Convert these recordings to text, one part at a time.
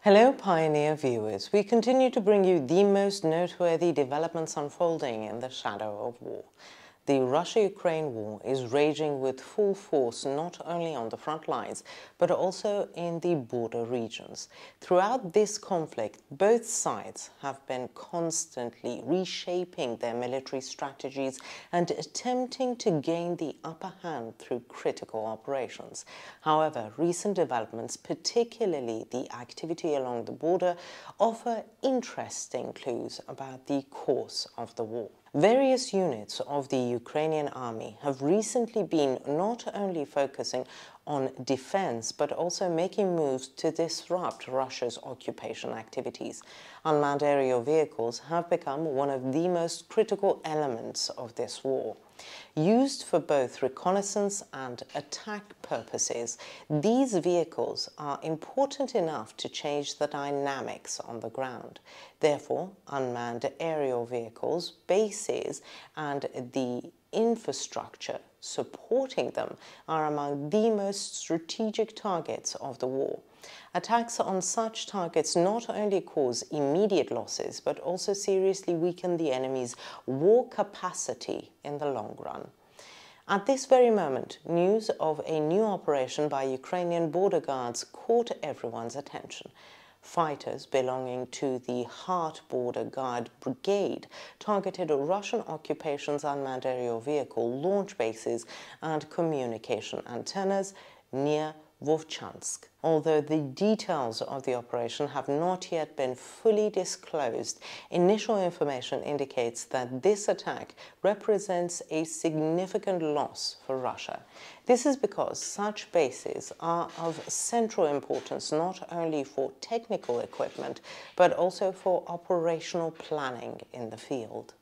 Hello Pioneer viewers, we continue to bring you the most noteworthy developments unfolding in the shadow of war. The Russia-Ukraine war is raging with full force not only on the front lines, but also in the border regions. Throughout this conflict, both sides have been constantly reshaping their military strategies and attempting to gain the upper hand through critical operations. However, recent developments, particularly the activity along the border, offer interesting clues about the course of the war. Various units of the Ukrainian army have recently been not only focusing on defense, but also making moves to disrupt Russia's occupation activities. Unmanned aerial vehicles have become one of the most critical elements of this war. Used for both reconnaissance and attack purposes, these vehicles are important enough to change the dynamics on the ground. Therefore, unmanned aerial vehicles, bases, and the infrastructure supporting them are among the most strategic targets of the war. Attacks on such targets not only cause immediate losses, but also seriously weaken the enemy's war capacity in the long run. At this very moment, news of a new operation by Ukrainian border guards caught everyone's attention. Fighters belonging to the Heart Border Guard Brigade targeted Russian occupation's unmanned aerial vehicle launch bases and communication antennas near Vovchansk. Although the details of the operation have not yet been fully disclosed, initial information indicates that this attack represents a significant loss for Russia. This is because such bases are of central importance not only for technical equipment, but also for operational planning in the field.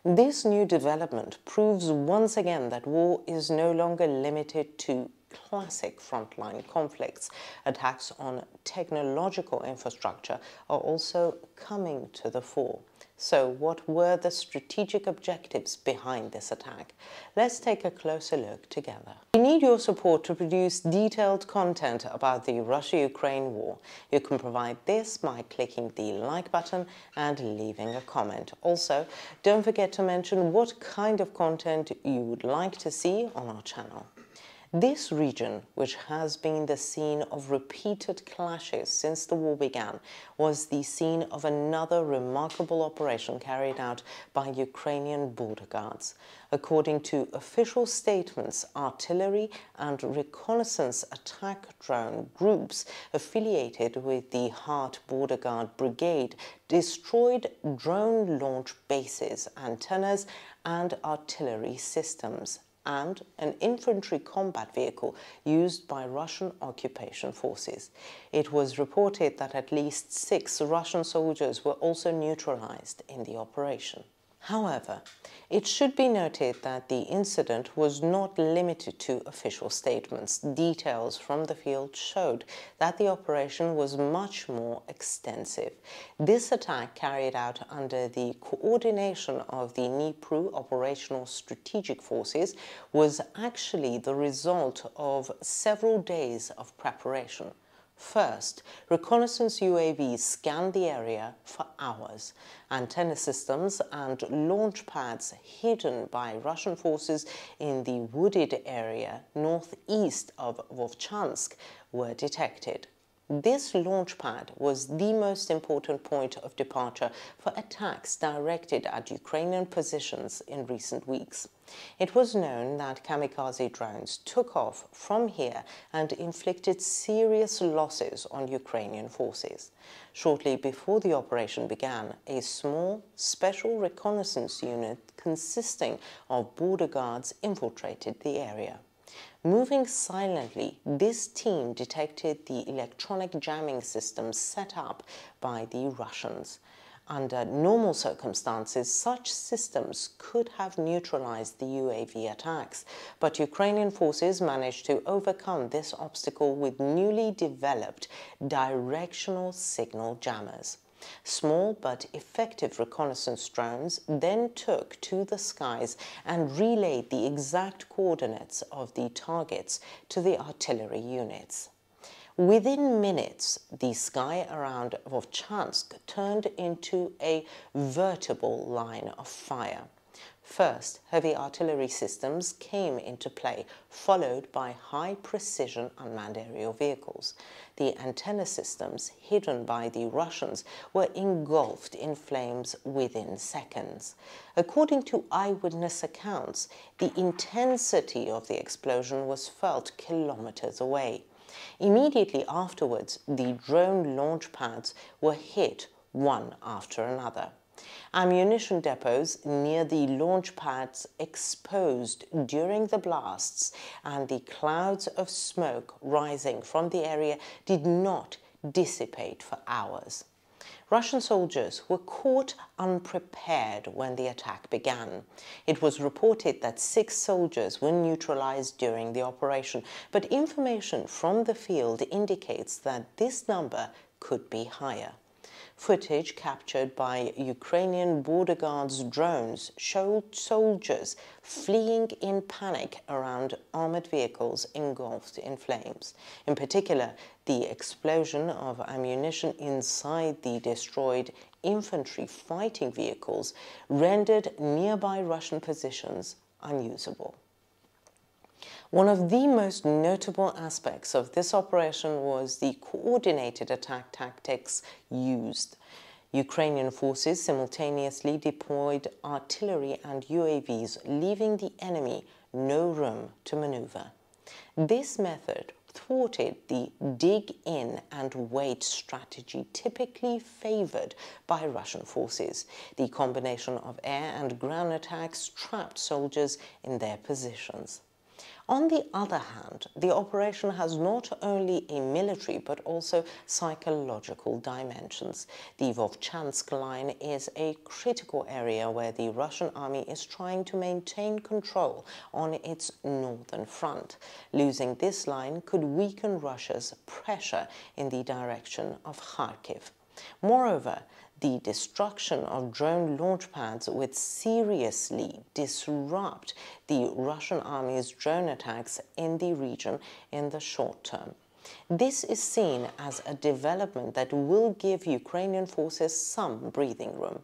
This new development proves once again that war is no longer limited to classic frontline conflicts. Attacks on technological infrastructure are also coming to the fore. So what were the strategic objectives behind this attack? Let's take a closer look together. We need your support to produce detailed content about the Russia-Ukraine war. You can provide this by clicking the like button and leaving a comment. Also, don't forget to mention what kind of content you would like to see on our channel. This region, which has been the scene of repeated clashes since the war began, was the scene of another remarkable operation carried out by Ukrainian border guards. According to official statements, artillery and reconnaissance attack drone groups affiliated with the Heart Border Guard Brigade destroyed drone launch bases, antennas, and artillery systems, and an infantry combat vehicle used by Russian occupation forces. It was reported that at least 6 Russian soldiers were also neutralized in the operation. However, it should be noted that the incident was not limited to official statements. Details from the field showed that the operation was much more extensive. This attack, carried out under the coordination of the Dnipro Operational Strategic Forces, was actually the result of several days of preparation. First, reconnaissance UAVs scanned the area for hours. Antenna systems and launch pads hidden by Russian forces in the wooded area northeast of Vovchansk were detected. This launch pad was the most important point of departure for attacks directed at Ukrainian positions in recent weeks. It was known that kamikaze drones took off from here and inflicted serious losses on Ukrainian forces. Shortly before the operation began, a small special reconnaissance unit consisting of border guards infiltrated the area. Moving silently, this team detected the electronic jamming system set up by the Russians. Under normal circumstances, such systems could have neutralized the UAV attacks, but Ukrainian forces managed to overcome this obstacle with newly developed directional signal jammers. Small but effective reconnaissance drones then took to the skies and relayed the exact coordinates of the targets to the artillery units. Within minutes, the sky around Vovchansk turned into a veritable line of fire. First, heavy artillery systems came into play, followed by high-precision unmanned aerial vehicles. The antenna systems, hidden by the Russians, were engulfed in flames within seconds. According to eyewitness accounts, the intensity of the explosion was felt kilometers away. Immediately afterwards, the drone launch pads were hit one after another. Ammunition depots near the launch pads exposed during the blasts, and the clouds of smoke rising from the area did not dissipate for hours. Russian soldiers were caught unprepared when the attack began. It was reported that 6 soldiers were neutralized during the operation, but information from the field indicates that this number could be higher. Footage captured by Ukrainian border guards' drones showed soldiers fleeing in panic around armored vehicles engulfed in flames. In particular, the explosion of ammunition inside the destroyed infantry fighting vehicles rendered nearby Russian positions unusable. One of the most notable aspects of this operation was the coordinated attack tactics used. Ukrainian forces simultaneously deployed artillery and UAVs, leaving the enemy no room to maneuver. This method thwarted the dig-in and wait strategy typically favored by Russian forces. The combination of air and ground attacks trapped soldiers in their positions. On the other hand, the operation has not only a military but also psychological dimensions. The Vovchansk line is a critical area where the Russian army is trying to maintain control on its northern front. Losing this line could weaken Russia's pressure in the direction of Kharkiv. Moreover, the destruction of drone launch pads would seriously disrupt the Russian army's drone attacks in the region in the short term. This is seen as a development that will give Ukrainian forces some breathing room.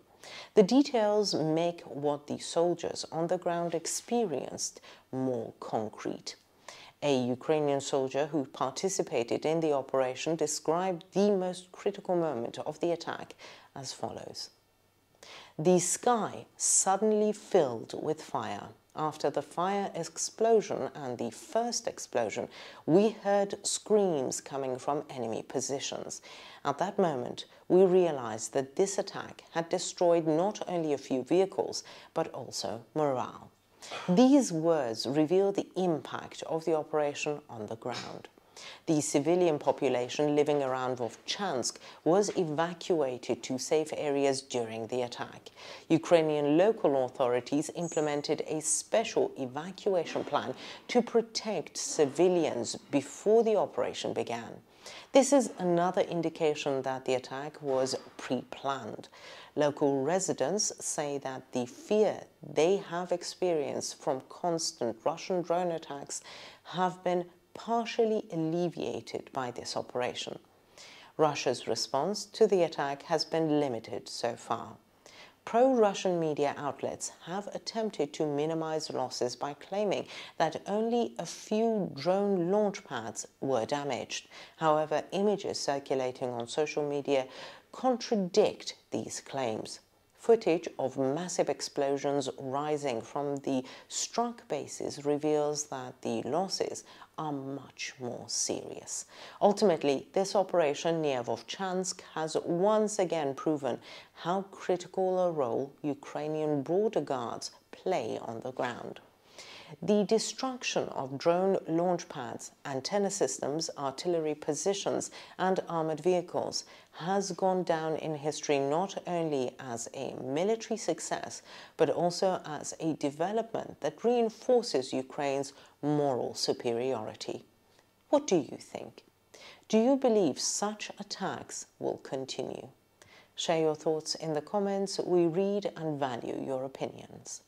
The details make what the soldiers on the ground experienced more concrete. A Ukrainian soldier who participated in the operation described the most critical moment of the attack as follows. The sky suddenly filled with fire. After the fire explosion and the first explosion, we heard screams coming from enemy positions. At that moment, we realized that this attack had destroyed not only a few vehicles, but also morale. These words reveal the impact of the operation on the ground. The civilian population living around Vovchansk was evacuated to safe areas during the attack. Ukrainian local authorities implemented a special evacuation plan to protect civilians before the operation began. This is another indication that the attack was pre-planned. Local residents say that the fear they have experienced from constant Russian drone attacks have been partially alleviated by this operation. Russia's response to the attack has been limited so far. Pro-Russian media outlets have attempted to minimize losses by claiming that only a few drone launch pads were damaged. However, images circulating on social media contradict these claims. Footage of massive explosions rising from the struck bases reveals that the losses are much more serious. Ultimately, this operation near Vovchansk has once again proven how critical a role Ukrainian border guards play on the ground. The destruction of drone launch pads, antenna systems, artillery positions, and armored vehicles has gone down in history not only as a military success, but also as a development that reinforces Ukraine's moral superiority. What do you think? Do you believe such attacks will continue? Share your thoughts in the comments. We read and value your opinions.